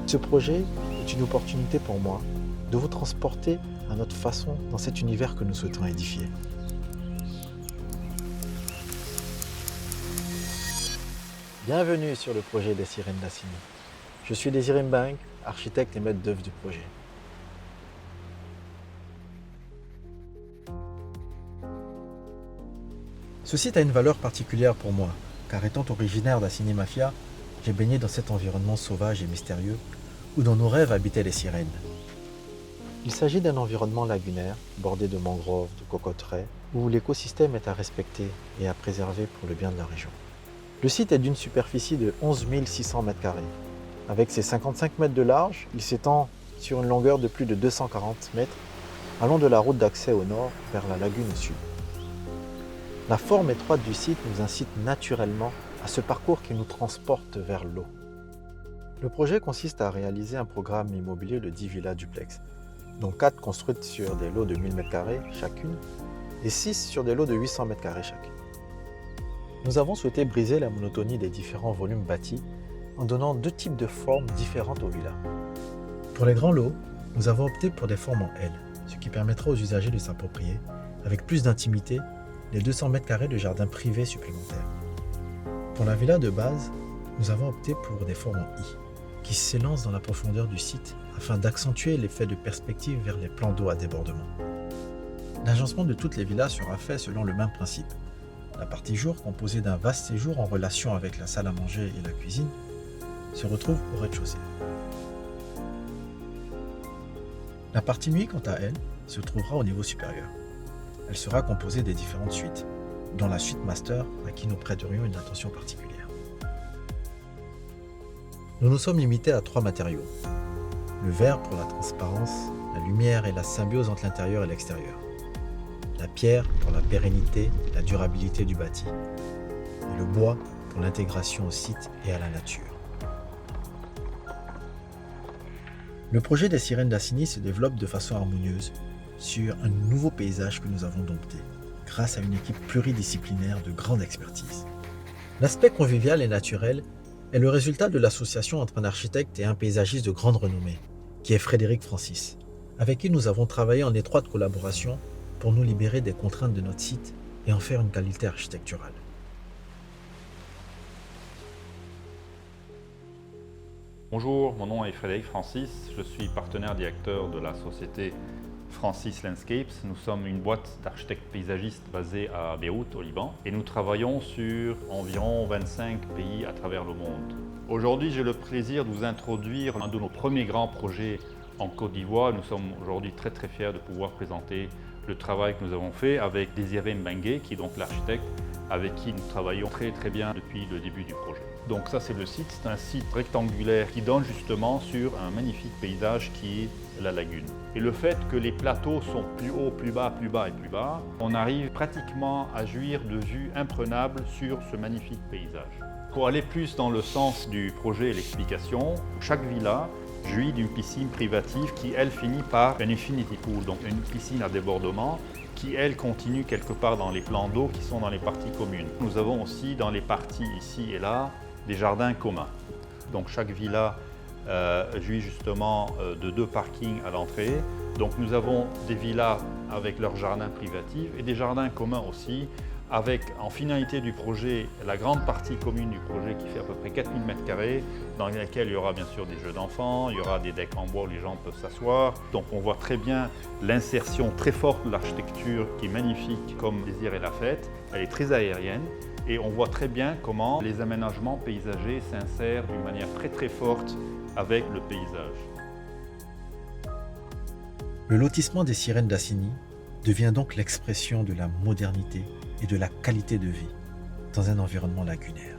Ce projet est une opportunité pour moi de vous transporter à notre façon dans cet univers que nous souhaitons édifier. Bienvenue sur le projet des Sirènes d'Assigny. Je suis Désiré Mbang, architecte et maître d'œuvre du projet. Ce site a une valeur particulière pour moi, car étant originaire d'Assigny Mafia, j'ai baigné dans cet environnement sauvage et mystérieux où dans nos rêves habitaient les sirènes. Il s'agit d'un environnement lagunaire, bordé de mangroves, de cocoteraies, où l'écosystème est à respecter et à préserver pour le bien de la région. Le site est d'une superficie de 11 600 m². Avec ses 55 mètres de large, il s'étend sur une longueur de plus de 240 mètres, allant de la route d'accès au nord vers la lagune au sud. La forme étroite du site nous incite naturellement à ce parcours qui nous transporte vers l'eau. Le projet consiste à réaliser un programme immobilier de 10 villas duplex, dont 4 construites sur des lots de 1000 m² chacune et 6 sur des lots de 800 m² chacune. Nous avons souhaité briser la monotonie des différents volumes bâtis en donnant 2 types de formes différentes aux villas. Pour les grands lots, nous avons opté pour des formes en L, ce qui permettra aux usagers de s'approprier, avec plus d'intimité, les 200 m² de jardin privé supplémentaires. Pour la villa de base, nous avons opté pour des formes en I, qui s'élancent dans la profondeur du site afin d'accentuer l'effet de perspective vers les plans d'eau à débordement. L'agencement de toutes les villas sera fait selon le même principe. La partie jour, composée d'un vaste séjour en relation avec la salle à manger et la cuisine, se retrouve au rez-de-chaussée. La partie nuit, quant à elle, se trouvera au niveau supérieur. Elle sera composée des différentes suites, dont la suite master à qui nous prêterions une attention particulière. Nous nous sommes limités à 3 matériaux. Le verre pour la transparence, la lumière et la symbiose entre l'intérieur et l'extérieur. La pierre pour la pérennité et la durabilité du bâti. Et le bois pour l'intégration au site et à la nature. Le projet des Sirènes d'Assigny se développe de façon harmonieuse sur un nouveau paysage que nous avons dompté, grâce à une équipe pluridisciplinaire de grande expertise. L'aspect convivial et naturel est le résultat de l'association entre un architecte et un paysagiste de grande renommée, qui est Frédéric Francis, avec qui nous avons travaillé en étroite collaboration pour nous libérer des contraintes de notre site et en faire une qualité architecturale. Bonjour, mon nom est Frédéric Francis, je suis partenaire directeur de la société Francis Landscapes. Nous sommes une boîte d'architectes paysagistes basée à Beyrouth, au Liban, et nous travaillons sur environ 25 pays à travers le monde. Aujourd'hui, j'ai le plaisir de vous introduire un de nos premiers grands projets en Côte d'Ivoire. Nous sommes aujourd'hui très fiers de pouvoir présenter le travail que nous avons fait avec Désiré Mbengue, qui est donc l'architecte avec qui nous travaillons très bien depuis le début du projet. Donc ça, c'est le site, c'est un site rectangulaire qui donne justement sur un magnifique paysage qui est la lagune. Et le fait que les plateaux sont plus hauts, plus bas, plus bas et plus bas, on arrive pratiquement à jouir de vues imprenables sur ce magnifique paysage. Pour aller plus dans le sens du projet et l'explication, chaque villa jouit d'une piscine privative qui, elle, finit par un infinity pool, donc une piscine à débordement qui, elle, continue quelque part dans les plans d'eau qui sont dans les parties communes. Nous avons aussi dans les parties ici et là des jardins communs. Donc chaque villa jouit justement de 2 parkings à l'entrée. Donc nous avons des villas avec leurs jardins privatifs et des jardins communs aussi, avec en finalité du projet la grande partie commune du projet qui fait à peu près 4000 m², dans laquelle il y aura bien sûr des jeux d'enfants, il y aura des decks en bois où les gens peuvent s'asseoir. Donc on voit très bien l'insertion très forte de l'architecture qui est magnifique comme Désiré l'a faite. Elle est très aérienne. Et on voit très bien comment les aménagements paysagers s'insèrent d'une manière très forte avec le paysage. Le lotissement des Sirènes d'Assigny devient donc l'expression de la modernité et de la qualité de vie dans un environnement lagunaire.